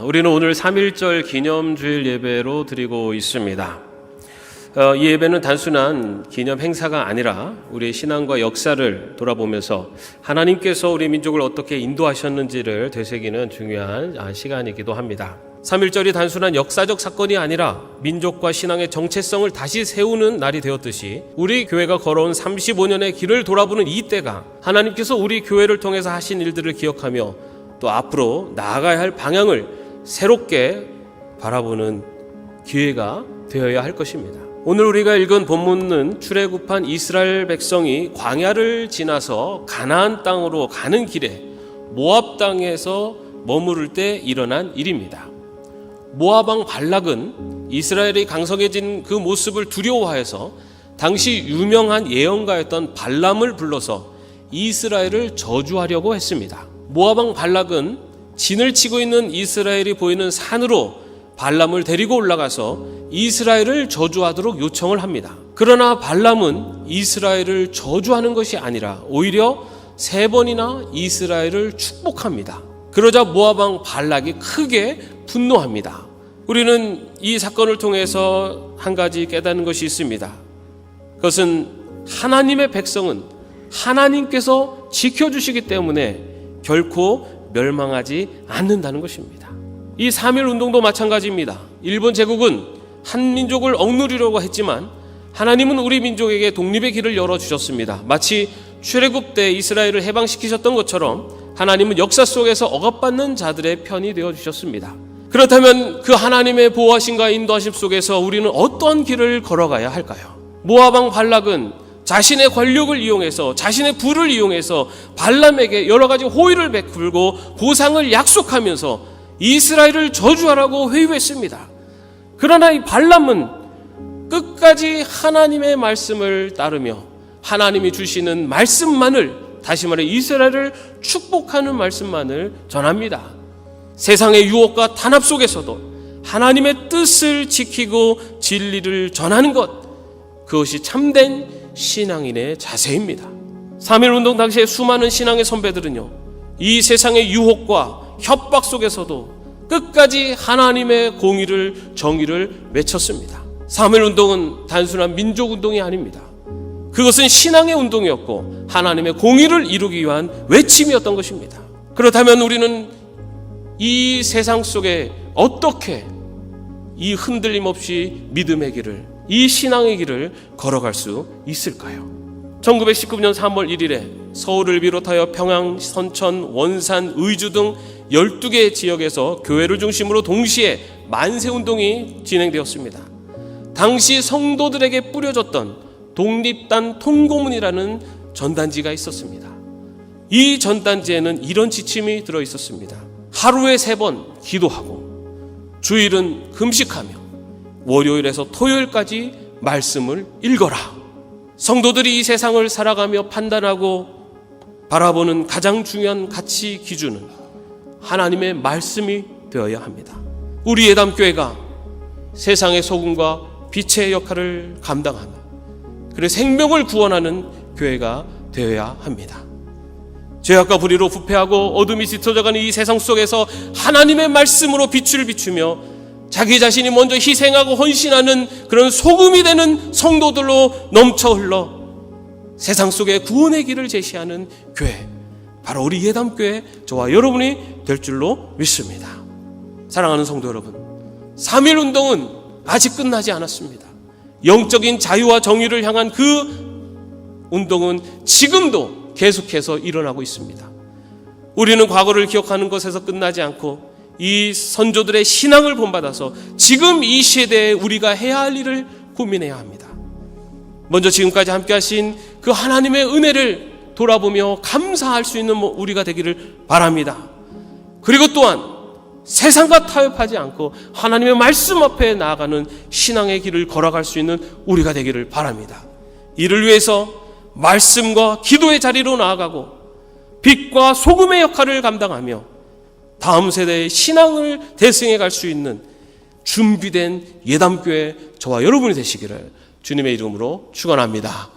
우리는 오늘 3.1절 기념주일 예배로 드리고 있습니다. 이 예배는 단순한 기념 행사가 아니라 우리의 신앙과 역사를 돌아보면서 하나님께서 우리 민족을 어떻게 인도하셨는지를 되새기는 중요한 시간이기도 합니다. 3.1절이 단순한 역사적 사건이 아니라 민족과 신앙의 정체성을 다시 세우는 날이 되었듯이 우리 교회가 걸어온 35년의 길을 돌아보는 이 때가 하나님께서 우리 교회를 통해서 하신 일들을 기억하며 또 앞으로 나아가야 할 방향을 새롭게 바라보는 기회가 되어야 할 것입니다. 오늘 우리가 읽은 본문은 출애굽한 이스라엘 백성이 광야를 지나서 가나안 땅으로 가는 길에 모압 땅에서 머무를 때 일어난 일입니다. 모압 왕 발락은 이스라엘이 강성해진 그 모습을 두려워해서 당시 유명한 예언가였던 발람을 불러서 이스라엘을 저주하려고 했습니다. 모압 왕 발락은 진을 치고 있는 이스라엘이 보이는 산으로 발람을 데리고 올라가서 이스라엘을 저주하도록 요청을 합니다. 그러나 발람은 이스라엘을 저주하는 것이 아니라 오히려 3번이나 이스라엘을 축복합니다. 그러자 모압 왕 발락이 크게 분노합니다. 우리는 이 사건을 통해서 한 가지 깨닫는 것이 있습니다. 그것은 하나님의 백성은 하나님께서 지켜주시기 때문에 결코 멸망하지 않는다는 것입니다. 이 3.1 운동도 마찬가지입니다. 일본 제국은 한 민족을 억누르려고 했지만 하나님은 우리 민족에게 독립의 길을 열어주셨습니다. 마치 출애굽 때 이스라엘을 해방시키셨던 것처럼 하나님은 역사 속에서 억압받는 자들의 편이 되어주셨습니다. 그렇다면 그 하나님의 보호하심과 인도하심 속에서 우리는 어떤 길을 걸어가야 할까요? 모압 왕 발락은 자신의 권력을 이용해서 자신의 부를 이용해서 발람에게 여러 가지 호의를 베풀고 보상을 약속하면서 이스라엘을 저주하라고 회유했습니다. 그러나 이 발람은 끝까지 하나님의 말씀을 따르며 하나님이 주시는 말씀만을, 다시 말해 이스라엘을 축복하는 말씀만을 전합니다. 세상의 유혹과 탄압 속에서도 하나님의 뜻을 지키고 진리를 전하는 것, 그것이 참된 신앙인의 자세입니다. 3.1 운동 당시에 수많은 신앙의 선배들은요, 이 세상의 유혹과 협박 속에서도 끝까지 하나님의 공의를, 정의를 외쳤습니다. 3.1 운동은 단순한 민족 운동이 아닙니다. 그것은 신앙의 운동이었고 하나님의 공의를 이루기 위한 외침이었던 것입니다. 그렇다면 우리는 이 세상 속에 어떻게 이 흔들림 없이 믿음의 길을, 이 신앙의 길을 걸어갈 수 있을까요? 1919년 3월 1일에 서울을 비롯하여 평양, 선천, 원산, 의주 등 12개 지역에서 교회를 중심으로 동시에 만세운동이 진행되었습니다. 당시 성도들에게 뿌려졌던 독립단 통고문이라는 전단지가 있었습니다. 이 전단지에는 이런 지침이 들어있었습니다. 하루에 3번 기도하고 주일은 금식하며 월요일에서 토요일까지 말씀을 읽어라. 성도들이 이 세상을 살아가며 판단하고 바라보는 가장 중요한 가치 기준은 하나님의 말씀이 되어야 합니다. 우리 예담교회가 세상의 소금과 빛의 역할을 감당하며 그리고 생명을 구원하는 교회가 되어야 합니다. 죄악과 불의로 부패하고 어둠이 짙어져가는 이 세상 속에서 하나님의 말씀으로 빛을 비추며 자기 자신이 먼저 희생하고 헌신하는 그런 소금이 되는 성도들로 넘쳐 흘러 세상 속에 구원의 길을 제시하는 교회, 바로 우리 예담교회, 저와 여러분이 될 줄로 믿습니다. 사랑하는 성도 여러분, 3.1 운동은 아직 끝나지 않았습니다. 영적인 자유와 정의를 향한 그 운동은 지금도 계속해서 일어나고 있습니다. 우리는 과거를 기억하는 것에서 끝나지 않고 이 선조들의 신앙을 본받아서 지금 이 시대에 우리가 해야 할 일을 고민해야 합니다. 먼저 지금까지 함께 하신 그 하나님의 은혜를 돌아보며 감사할 수 있는 우리가 되기를 바랍니다. 그리고 또한 세상과 타협하지 않고 하나님의 말씀 앞에 나아가는 신앙의 길을 걸어갈 수 있는 우리가 되기를 바랍니다. 이를 위해서 말씀과 기도의 자리로 나아가고 빛과 소금의 역할을 감당하며 다음 세대의 신앙을 대승해 갈 수 있는 준비된 예담교회 저와 여러분이 되시기를 주님의 이름으로 축원합니다.